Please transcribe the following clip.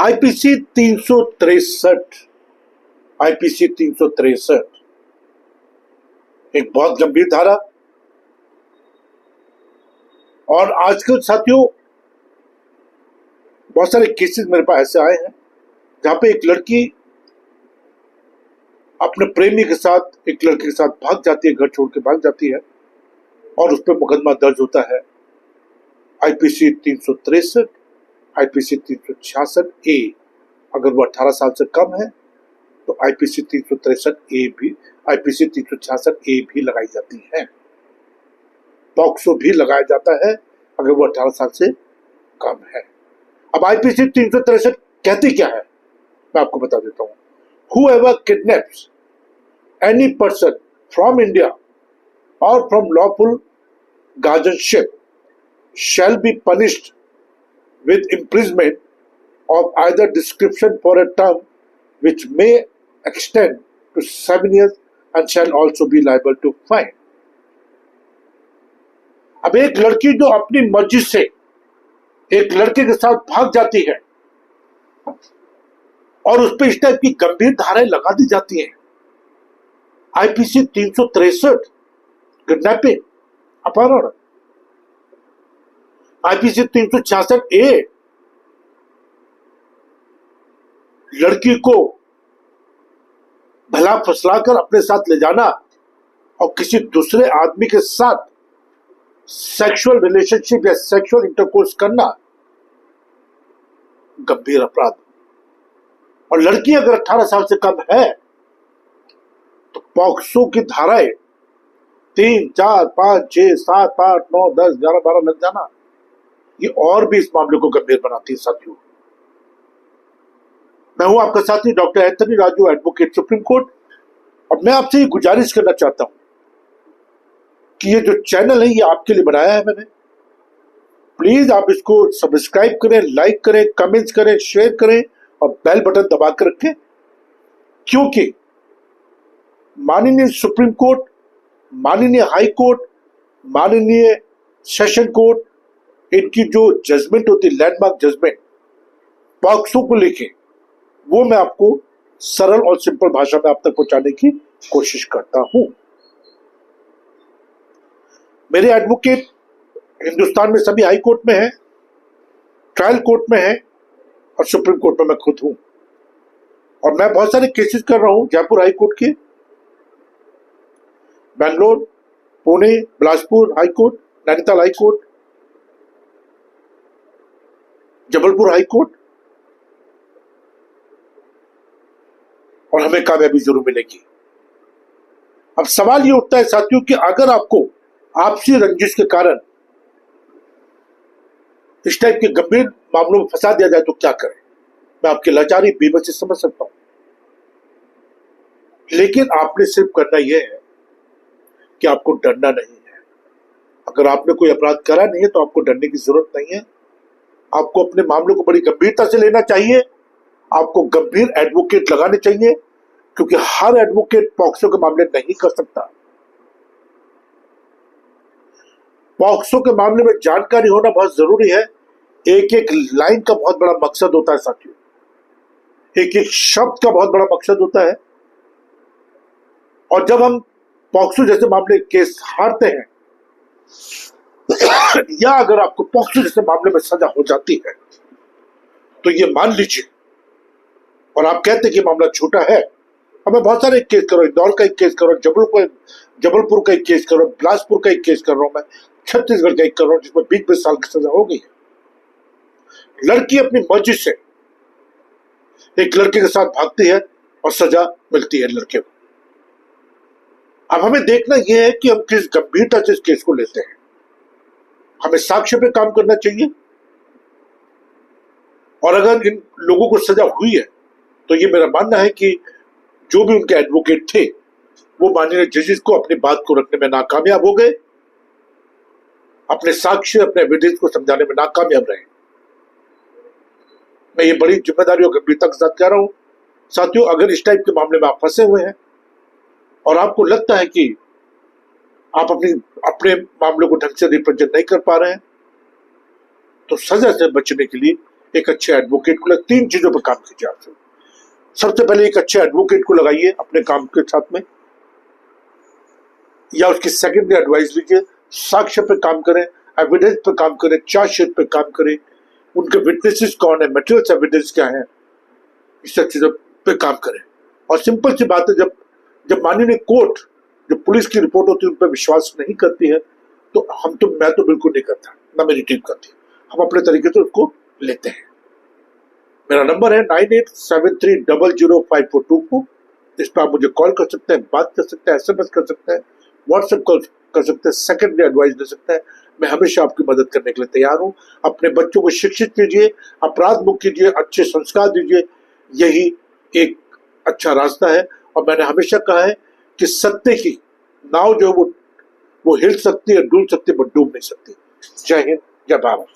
IPC 363, IPC 363 एक बहुत गंभीर धारा। और आजकल साथियों बहुत सारे केसेस मेरे पास ऐसे आए हैं जहां पे एक लड़की अपने प्रेमी के साथ एक लड़के के साथ भाग जाती है, घर छोड़ के भाग जाती है और उस पर मुकदमा दर्ज होता है आईपीसी 363, आईपीसी 366 ए। अगर वो 18 साल से कम है तो आईपीसी 363 ए भी, आईपीसी 366 ए भी लगाई जाती है। पॉक्सो भी लगाया जाता है अगर वो 18 साल से कम है। अब आईपीसी 363 कहती क्या है मैं आपको बता देता हूं। Whoever kidnaps any person from India or from lawful guardianship shall be punished with imprisonment of either description for a term which may extend to 7 years and shall also be liable to fine। अब एक लड़की जो अपनी मर्जी से एक लड़के के साथ भाग जाती है और उस पर इस टाइप की गंभीर धाराएं लगा दी जाती हैं, आईपीसी 363 किडनैपिंग, अपहरण, आईपीसी 366 ए लड़की को भला फसलाकर अपने साथ ले जाना और किसी दूसरे आदमी के साथ सेक्सुअल रिलेशनशिप या सेक्सुअल इंटरकोर्स करना गंभीर अपराध। और लड़की अगर 18 साल से कम है तो पॉक्सो की धाराएं 3, 4, 5, 6, 7, 8, 9, 10, 11, 12 लग जाना ये और भी इस मामले को गंभीर बनाती है साथियों। मैं हूं आपका साथी doctor Anthony Raju, advocate supreme court. और मैं आपसे ये गुजारिश करना चाहता हूं कि ये जो चैनल है ये आपके लिए बनाया है मैंने। प्लीज आप इसको सब्सक्राइब करें, लाइक करें, कमेंट्स करें, शेयर करें और बेल बटन दबा कर रखें, क्योंकि माननीय सुप्रीम कोर्ट, माननीय हाई कोर्ट, माननीय सेशन कोर्ट, इनकी जो जजमेंट होती है, लैंडमार्क जजमेंट पॉक्सो को लेके, वो मैं आपको सरल और सिंपल भाषा में आप तक पहुंचाने की कोशिश करता हूं। मेरे एडवोकेट हिंदुस्तान में सभी हाई कोर्ट में है, ट्रायल कोर्ट में है और सुप्रीम कोर्ट में मैं खुद हूं। और मैं बहुत सारे केसेस कर रहा हूं जयपुर हाई कोर्ट के, Bangalore, Pune, Bilaspur high court, Nainital high court, Jabalpur high court, और हमें कामयाबी जरूर मिलेगी। अब सवाल ये उठता है साथियों कि अगर आपको आपसी रंजिश के कारण इस टाइप के गंभीर मामलों में फंसा दिया जाए तो क्या करें। मैं आपकी लाचारी बेबसी समझ सकता हूं, लेकिन आपने सिर्फ करना यह है कि आपको डरना नहीं है। अगर आपने कोई अपराध करा नहीं है तो आपको डरने की जरूरत नहीं है। आपको अपने मामलों को बड़ी गंभीरता से लेना चाहिए। आपको गंभीर एडवोकेट लगाने चाहिए, क्योंकि हर एडवोकेट पॉक्सो के मामले नहीं कर सकता। पॉक्सो के मामले में जानकारी होना बहुत जरूरी है। एक एक लाइन का बहुत बड़ा मकसद होता है साथियों, एक एक शब्द का बहुत बड़ा मकसद होता है। और जब हम पॉक्सो जैसे मामले केस हारते हैं या अगर आपको पॉक्सो जैसे मामले में सजा हो जाती है तो ये मान लीजिए, और आप कहते हैं कि मामला छोटा है, अब मैं बहुत सारे केस कर रहा हूं, इंदौर का एक केस कर रहा हूं, जबलपुर का एक केस कर रहा हूं, बिलासपुर का एक केस कर रहा हूं, मैं छत्तीसगढ़ का एक कर रहा हूं जिसमें 20-20 साल की सजा हो गई है। लड़की अपनी मर्जी से एक लड़के के साथ भागती है और सजा मिलती है लड़के को। अब हमें देखना यह है कि हम किस गंभीरता से इस केस को लेते हैं। हमें साक्ष्य पे काम करना चाहिए, और अगर इन लोगों को सजा हुई है तो ये मेरा मानना है कि जो भी उनके एडवोकेट थे वो माननीय जजेस को अपनी बात को रखने में नाकामयाब हो गए, अपने साक्ष्य, अपने एविडेंस को समझाने में नाकामयाब रहे। मैं ये बड़ी जिम्मेदारी और गंभीरता के साथ कह रहा हूं साथियों। अगर इस टाइप के मामले में आप फंसे हुए हैं और आपको लगता है कि आप अपने मामलों को ढंग से रिप्रेजेंट नहीं कर पा रहे हैं, तो सजा से बचने के लिए एक अच्छे एडवोकेट को 3 चीजों पर काम कीजिए आप। सबसे पहले एक अच्छे एडवोकेट को लगाइए अपने काम के साथ में, या उसकी सेकेंडरी एडवाइस लीजिए। साक्ष्य पे काम करें, एविडेंस पे काम करें, चार्जशीट पे काम करें, उनके विटनेसेस कौन है, मटेरियल एविडेंस क्या है, इस सब चीजों पे काम करें। और सिंपल सी बात है, जब माननीय कोर्ट जो पुलिस की रिपोर्ट होती है उन पर विश्वास नहीं करती है, तो मैं तो बिल्कुल नहीं करता, ना मेरी टीम करती। हम अपने तरीके से उसको लेते हैं। मेरा नंबर है 9873005424। इस पर आप मुझे कॉल कर सकते हैं, बात कर सकते हैं, SMS कर सकते हैं, व्हाट्सएप कॉल कर सकते हैं, सेकेंडरी एडवाइस दे सकते हैं। मैं हमेशा आपकी मदद करने के लिए तैयार हूं। अपने बच्चों को शिक्षित कीजिए, अपराध मुक्त कीजिए, अच्छे संस्कार दीजिए, यही एक अच्छा रास्ता है। और मैंने हमेशा कहा है कि सत्य की नाव जो वो हिल सकती है, डूब सकती है, बट डूब नहीं सकती। जय हिंद, जय भारत।